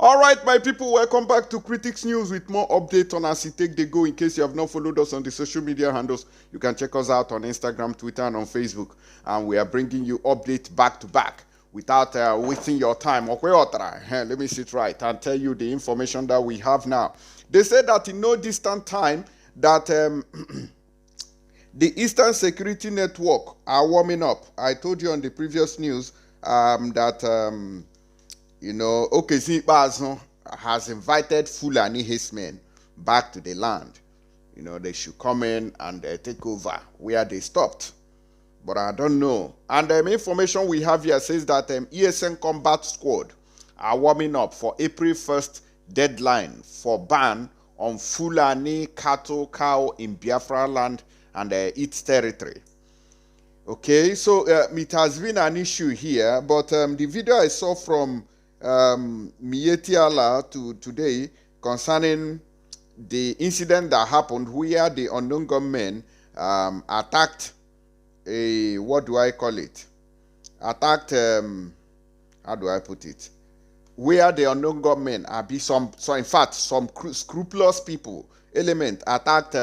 All right, my people, welcome back to Critics News with more updates on as it take the go. In case you have not followed us on the social media handles, you can check us out on Instagram, Twitter, and on Facebook. And we are bringing you updates back to back without wasting your time. Let me sit right and tell you the information that we have now. They said that in no distant time that the Eastern Security Network are warming up. I told you on the previous news that Okezie has invited Fulani Hismen back to the land. They should come in and take over where they stopped. But I don't know. And the information we have here says that ESN Combat Squad are warming up for April 1st deadline for ban on Fulani cattle cow in Biafra land and its territory. Okay, so it has been an issue here, but the video I saw from Mietiala to today concerning the incident that happened where the unknown gunmen attacked what do I call it? Attacked, how do I put it? Where the unknown gunmen in fact, some scrupulous people, element attacked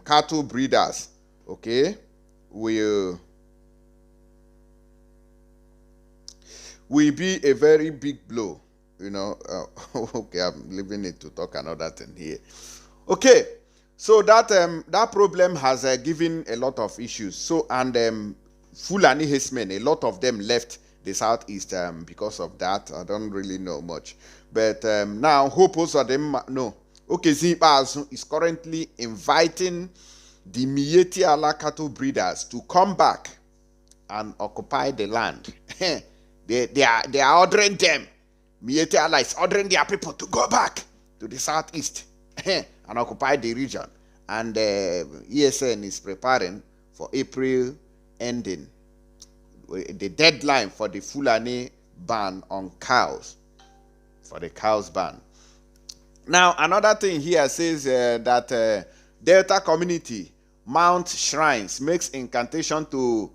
cattle breeders, okay? Will be a very big blow, okay, I'm leaving it to talk another thing here. Okay, so that problem has given a lot of issues. So, and Fulani Hismen, a lot of them left the southeast because of that. I don't really know much. But now, hope most of them know. Okezie is currently inviting the Mieti Ala cattle breeders to come back and occupy the land. They are ordering them. Mieti Ala is ordering their people to go back to the southeast and occupy the region. And ESN is preparing for April ending, the deadline for the Fulani ban on cows, for the cows ban. Now, another thing here says that Delta community mount shrines, makes incantation to,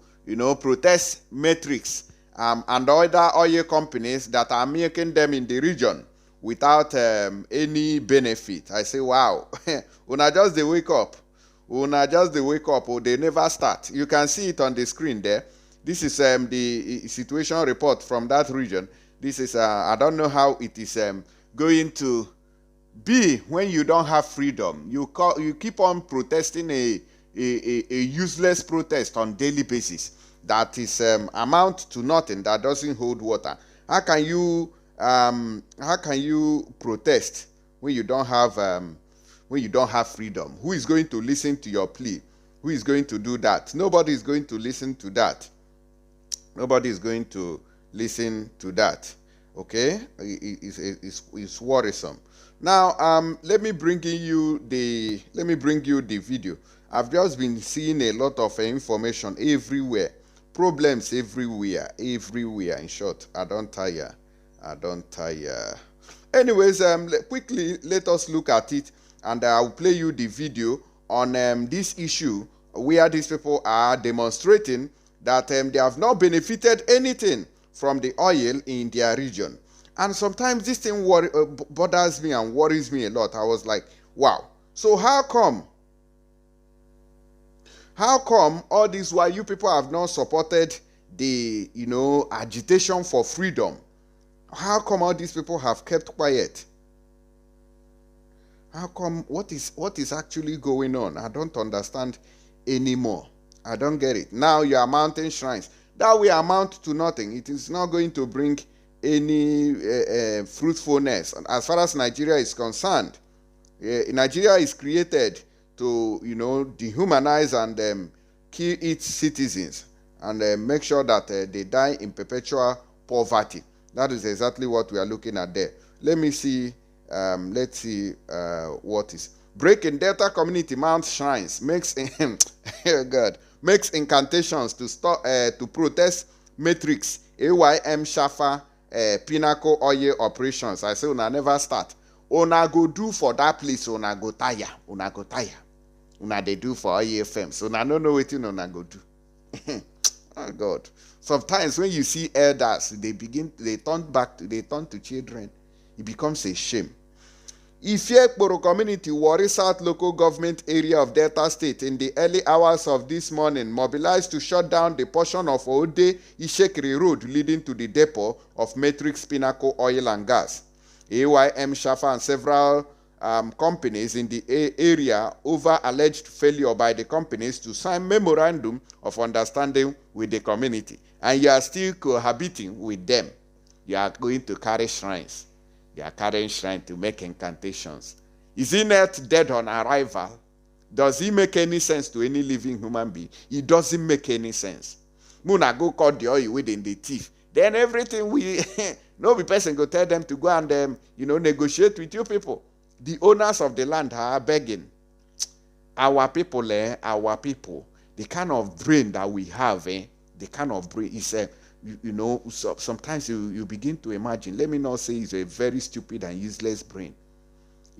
protest matrix and other oil companies that are making them in the region without any benefit. I say, wow, una just they wake up. Una just they wake up or they never start. You can see it on the screen there. This is the situation report from that region. This is, I don't know how it is going to be when you don't have freedom. You keep on protesting a useless protest on daily basis that is amount to nothing, that doesn't hold water. How can you protest when you don't have freedom? Who is going to listen to your plea? Who is going to do that? Nobody is going to listen to that. Nobody is going to listen to that. Okay, it's worrisome. Now, let me bring you the video. I've just been seeing a lot of information everywhere, problems everywhere. In short, I don't tire. Anyways, quickly let us look at it, and I'll play you the video on this issue where these people are demonstrating that they have not benefited anything from the oil in their region. And sometimes this thing bothers me and worries me a lot. I was like, wow. So how come all this while you people have not supported the, agitation for freedom? How come all these people have kept quiet? How come, what is actually going on? I don't understand anymore. I don't get it. Now you are mounting shrines. That will amount to nothing. It is not going to bring any fruitfulness. As far as Nigeria is concerned, Nigeria is created to, dehumanize and kill its citizens and make sure that they die in perpetual poverty. That is exactly what we are looking at there. Let me see. Let's see what is breaking. Delta community mount shrines, makes makes incantations to stop to protest matrix AYM Shafa Pinnacle oil operations. I say una never start. Una go do for that place. Una go tire. Una they do for oil FM. So una no know what una go do. Oh God. Sometimes when you see elders, they turn to children. It becomes a shame. Ifiekporo community, Warri South local government area of Delta State, in the early hours of this morning, mobilized to shut down the portion of Ode Ishekiri Road leading to the depot of Matrix Pinnacle Oil and Gas. AYM Shafa and several companies in the area over alleged failure by the companies to sign memorandum of understanding with the community. And you are still cohabiting with them. You are going to carry shrines. They are carrying shrine to make incantations. Is he not dead on arrival? Does he make any sense to any living human being? It doesn't make any sense. Muna go cut the oil within the teeth. Then everything we no be person go tell them to go and negotiate with you people. The owners of the land are begging. Our people, the kind of brain that we have, the kind of brain is so sometimes you begin to imagine. Let me not say it's a very stupid and useless brain.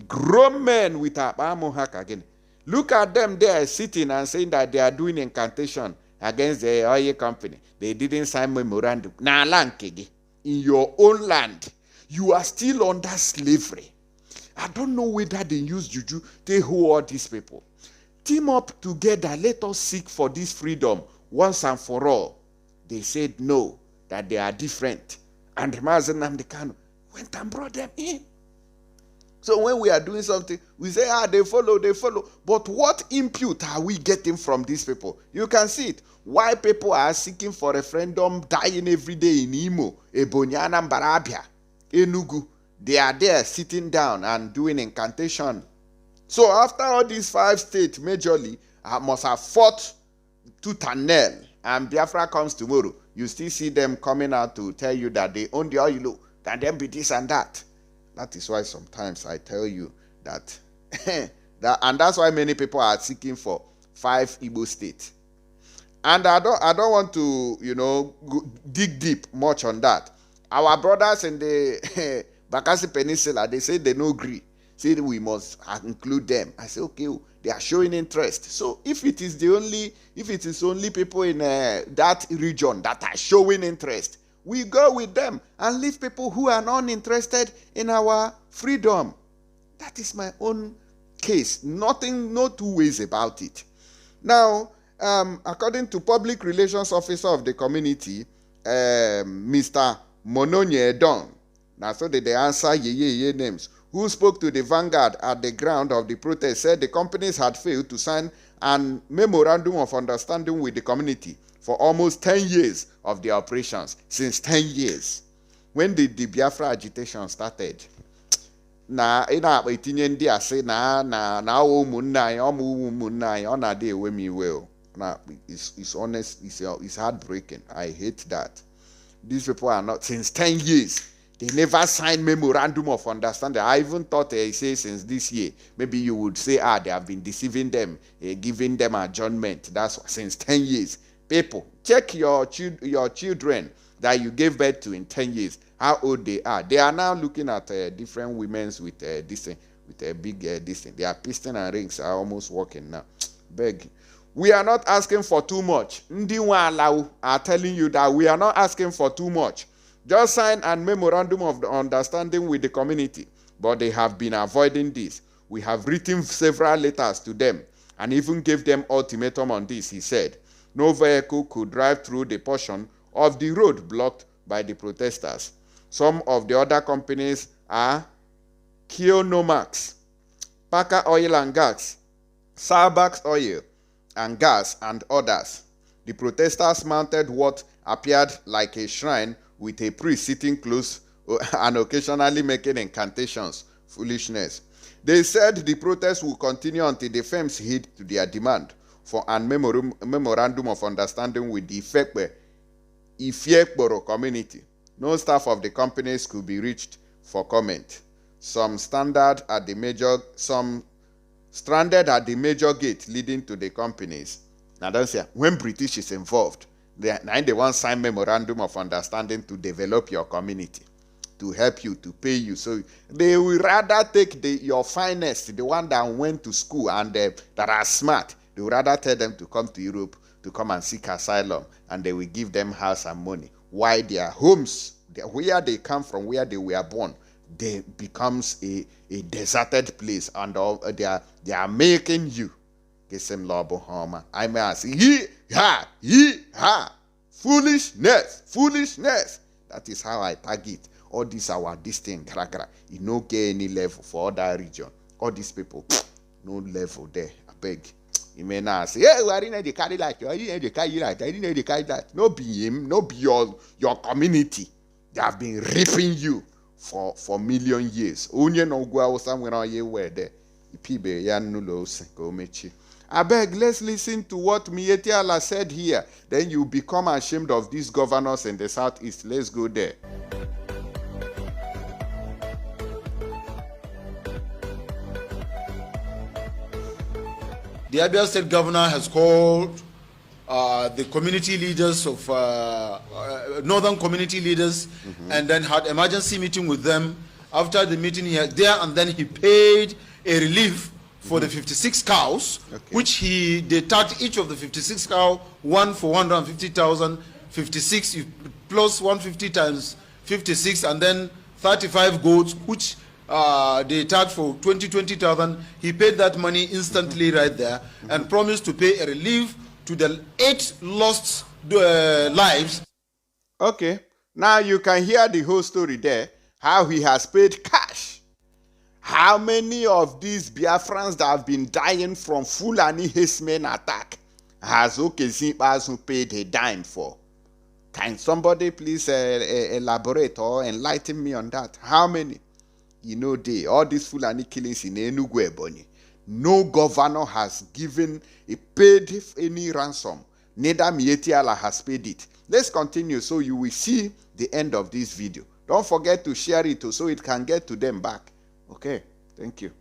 Grown men with a hack again. Look at them there sitting and saying that they are doing incantation against the oil company. They didn't sign memorandum. Now, in your own land, you are still under slavery. I don't know whether they use juju to hold all these people. Team up together. Let us seek for this freedom once and for all. They said no, that they are different. And Mazen Namdekano went and brought them in. So when we are doing something, we say, they follow. But what input are we getting from these people? You can see it. Why people are seeking for referendum, dying every day in Imo, Ebonyi, Barabia, Enugu. They are there sitting down and doing incantation. So after all these 5 states majorly must have fought tooth and nail, and Biafra comes tomorrow, you still see them coming out to tell you that they own the oil, can them be this and that. That is why sometimes I tell you that, and that's why many people are seeking for 5 Igbo states. And I don't want to, dig deep much on that. Our brothers in the Bakassi Peninsula, they say they no agree. Say we must include them. I say, okay, they are showing interest. So if it is only people in that region that are showing interest, we go with them and leave people who are not interested in our freedom. That is my own case. No two ways about it. Now, according to public relations officer of the community, Mr. Mononye Edon, now so they answer ye names, who spoke to the Vanguard at the ground of the protest, said the companies had failed to sign a memorandum of understanding with the community for almost 10 years of their operations. Since 10 years. When did the Biafra agitation started? It's honest, it's heartbreaking. I hate that. These people are not, since 10 years. They never signed memorandum of understanding. I even thought they say since this year, maybe you would say, they have been deceiving them, giving them adjournment. That's since 10 years. People, check your children that you gave birth to in 10 years, how old they are. They are now looking at different women's with this thing, with a big this thing. Their piston and rings are almost working now. Begging. We are not asking for too much. Ndiwa Alau are telling you that we are not asking for too much. Just sign a memorandum of understanding with the community. But they have been avoiding this. We have written several letters to them and even gave them ultimatum on this, he said. No vehicle could drive through the portion of the road blocked by the protesters. Some of the other companies are Kionomax, Parker Oil and Gas, Sarbax Oil and Gas, and others. The protesters mounted what appeared like a shrine with a priest sitting close and occasionally making incantations. Foolishness. They said the protest will continue until the firms heed to their demand for a memorandum of understanding with the Ifiekporo community. No staff of the companies could be reached for comment. Some stranded at the major gate leading to the companies. Now don't say, when British is involved, they want to sign memorandum of understanding to develop your community, to help you, to pay you. So they will rather take your finest, the one that went to school and that are smart. They would rather tell them to come to Europe to come and seek asylum, and they will give them house and money. Why their homes, where they come from, where they were born, they becomes a deserted place, and they are making you I may ask foolishness. That is how I target all this this thing. You no get any level for other region. All these people, no level there. I beg. You may not say, hey, I didn't carry like you. I didn't carry like I didn't carry that. No be him, no be your community. They have been raping you for million years. Onye no go somewhere on you where there. Pibe ya nulo go mechi. I beg, let's listen to what Mietiala said here. Then you become ashamed of these governors in the southeast. Let's go there. The Abia State Governor has called the community leaders of northern community leaders, and then had emergency meeting with them. After the meeting, he had there, and then he paid a relief for the 56 cows, which they tagged each of the 56 cow, one for 150,000, 56 plus 150 times 56, and then 35 goats, which they tagged for 20,000. He paid that money instantly right there, and promised to pay a relief to the 8 lost lives. Okay, now you can hear the whole story there, how he has paid cash. How many of these Biafrans that have been dying from Fulani Hismen attack has Okezie paid a dime for? Can somebody please elaborate or enlighten me on that? How many? You know, all these Fulani killings in Enugu Ebonyi, no governor has paid any ransom. Neither Mietiala has paid it. Let's continue so you will see the end of this video. Don't forget to share it so it can get to them back. Okay, thank you.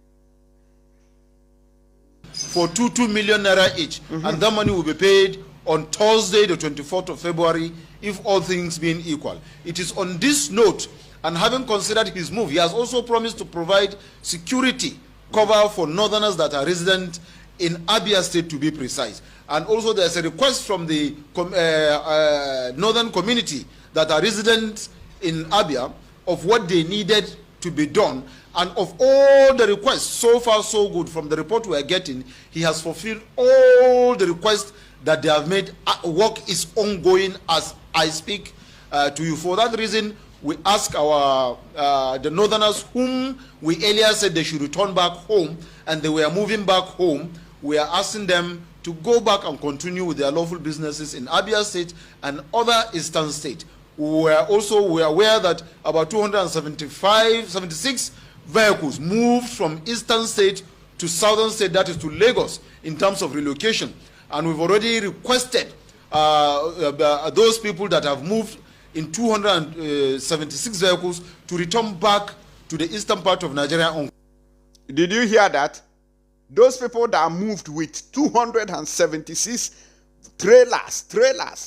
For 2 million naira each, and that money will be paid on Thursday, the 24th of February, if all things being equal. It is on this note, and having considered his move, he has also promised to provide security cover for northerners that are resident in Abia State, to be precise. And also there's a request from the northern community that are resident in Abia of what they needed to be done. And of all the requests, so far so good from the report we are getting, he has fulfilled all the requests that they have made. Work is ongoing as I speak to you. For that reason, we ask the northerners whom we earlier said they should return back home, and they were moving back home. We are asking them to go back and continue with their lawful businesses in Abia State and other eastern states. We are aware that about 76 vehicles moved from eastern state to southern state, that is to Lagos, in terms of relocation. And we've already requested those people that have moved in 276 vehicles to return back to the eastern part of Nigeria. Did you hear that? Those people that moved with 276 trailers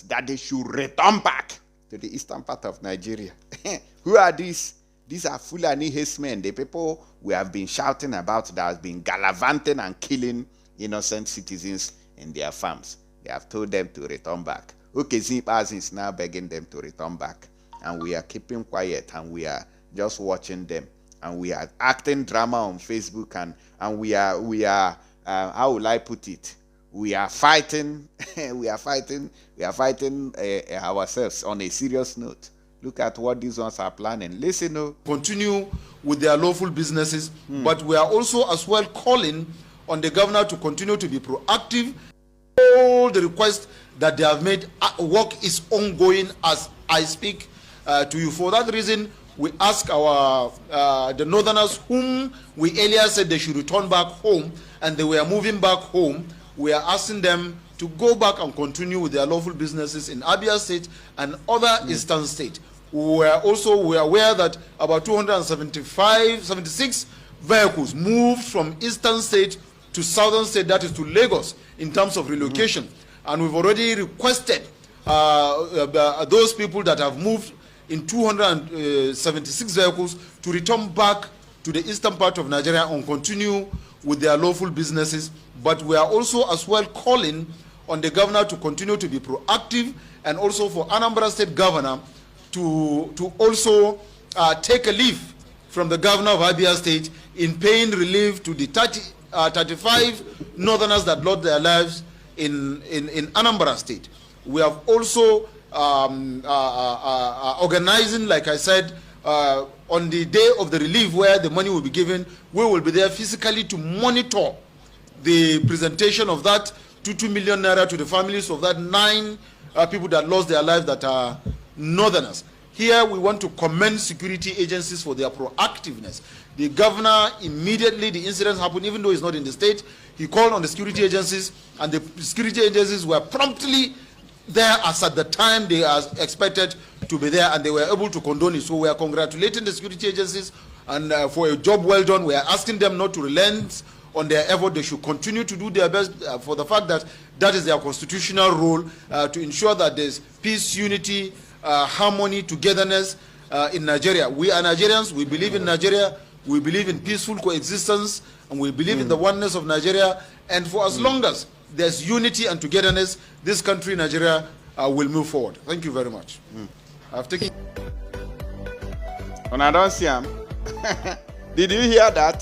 that they should return back to the eastern part of Nigeria. Who are these? These are Fulani Hismen, the people we have been shouting about that has been gallivanting and killing innocent citizens in their farms. They have told them to return back. Okezie is now begging them to return back. And we are keeping quiet, and we are just watching them. And we are acting drama on Facebook, and we are how will I put it? We are fighting, we are fighting ourselves on a serious note. Look at what these ones are planning. Listen, continue with their lawful businesses, but we are also as well calling on the governor to continue to be proactive. All the requests that they have made, work is ongoing as I speak to you. For that reason, we ask the northerners whom we earlier said they should return back home, and they were moving back home. We are asking them to go back and continue with their lawful businesses in Abia State and other eastern states. We are aware that about 76 vehicles moved from eastern state to southern state, that is to Lagos, in terms of relocation. And we've already requested those people that have moved in 276 vehicles to return back to the eastern part of Nigeria and continue with their lawful businesses. But we are also as well calling on the governor to continue to be proactive, and also for Anambra State governor to also take a leave from the governor of Abia State in paying relief to the 35 northerners that lost their lives in Anambra State. We have also organizing, like I said, on the day of the relief where the money will be given, we will be there physically to monitor the presentation of that 2 million naira to the families of that 9 people that lost their lives that are northerners. Here we want to commend security agencies for their proactiveness. The governor, immediately the incidents happened, even though he's not in the state, he called on the security agencies, and the security agencies were promptly there as at the time they are expected to be there, and they were able to condone it. So we are congratulating the security agencies and for a job well done. We are asking them not to relent on their effort. They should continue to do their best for the fact that that is their constitutional role, to ensure that there's peace, unity, harmony, togetherness in Nigeria. We are Nigerians. We believe in Nigeria. We believe in peaceful coexistence, and we believe in the oneness of Nigeria. And for as long as there's unity and togetherness, this country, Nigeria, will move forward. Thank you very much. I've taken. And I don't see him. Did you hear that?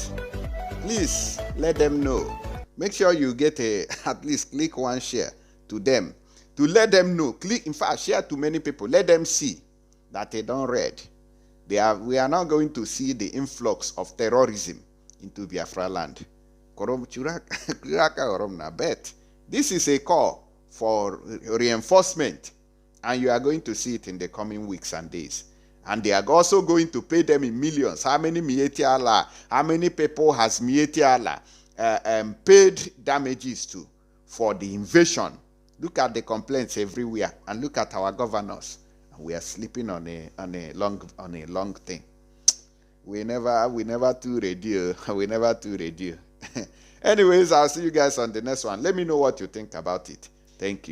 Please let them know. Make sure you get at least click one share to them, to let them know. Click, in fact, share to many people. Let them see that they don't read. We are now going to see the influx of terrorism into Biafra land. But this is a call for reinforcement, and you are going to see it in the coming weeks and days. And they are also going to pay them in millions. How many how many people has Mietiala paid damages to for the invasion? Look at the complaints everywhere, and look at our governors. We are sleeping on a long thing. We never too ready. We never too ready. Anyways, I'll see you guys on the next one. Let me know what you think about it. Thank you.